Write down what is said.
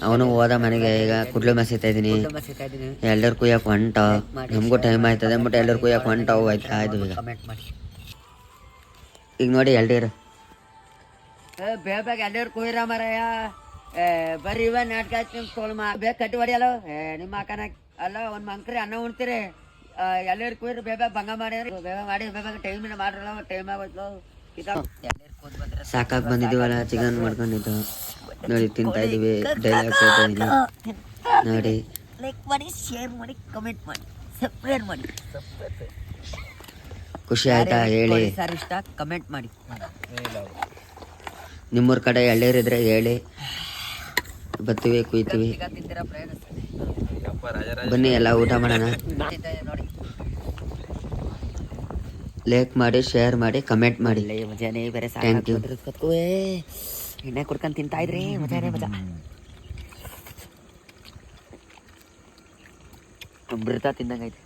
ಅವನು ಹೋದ ಮನೆಗೆ. ಈಗ ಕುಡ್ಲು ಮಸೀತಾ ಇದೀನಿ. ಎಲ್ಲರೂ ಕುಯ್ಯಕ್ ಹೊಂಟ. ನಮಗೂ ಟೈಮ್ ಆಯ್ತದೆ ಅಂದ್ಬಿಟ್ಟು ಎಲ್ಲರೂ ಕುಯ್ಯಕ್ ಹೊಂಟ ಆಯ್ತಾ ಇದು ಈಗ ನೋಡಿ ಎಲ್ಡೀರು ಬೇಗ ಎಲ್ಲರೂ ಕುಯ್ರ ಮರಯ್ಯ. ಬರ್ರಿ ಇವ ನಾಟಕ ತೋಲ್ ಬೇಗ ಕಟ್ಟಿ ಹೊಡಿಯಲ್ಲ ನಿಮ್ಮ ಅಕ್ಕನ ಅಲ್ಲ ಒಂದ್ ಮಂಕ್ರಿ ಅನ್ನ ಉಣ್ತೀರಿ. ಎಲ್ಲರೂ ಕುಯ್ರಿ ಬೇಗ ಭಂಗ ಮಾಡ್ಯಾರ ಬೇಗ ಮಾಡಿ ಬೇಗ ಟೈಮಿನ ಮಾಡ್ರಲ್ಲ ಟೈಮ್ ಆಗೋಯ್ತು. ಸಾಕಾಗಿ ಬಂದಿದ್ದೀವಲ್ಲ ಚಿಕನ್ ಮಾಡ್ಕೊಂಡಿದ್ದು ನೋಡಿ ತಿಂತಾ ಇದೀವಿ. ಡೈಲಾಗ್ ಹೇಳ್ತಾ ಇದೀನಿ ನೋಡಿ. ಲೈಕ್ ಮಾಡಿ, ಶೇರ್ ಮಾಡಿ, ಕಮೆಂಟ್ ಮಾಡಿ, ಸಬ್ಸ್ಕ್ರೈಬ್ ಮಾಡಿ. ಖುಷಿ ಆಯ್ತಾ ಹೇಳಿ ಸರ್, ಇಷ್ಟ ಕಮೆಂಟ್ ಮಾಡಿ. ನಿಮ್ಮೂರ ಕಡೆ ಎಳ್ಳೀರಿದ್ರೆ ಹೇಳಿ, ಬರ್ತೀವಿ ಕುಯ್ತೀವಿ. ಬನ್ನಿ ಎಲ್ಲ ಊಟ ಮಾಡೋಣ. ಲೈಕ್ ಮಾಡಿ, ಶೇರ್ ಮಾಡಿ, ಕಮೆಂಟ್ ಮಾಡಿ. ಮಜಾನೇ ಬೇರೆ. Thank you. ಎಣ್ಣೆ ಕುಡ್ಕೊಂಡು ತಿಂತಾ ಇದ್ರಿ ಮಜಾನೇ ಮಜಾ. ಅಮೃತ ತಿಂದಂಗೈತೆ.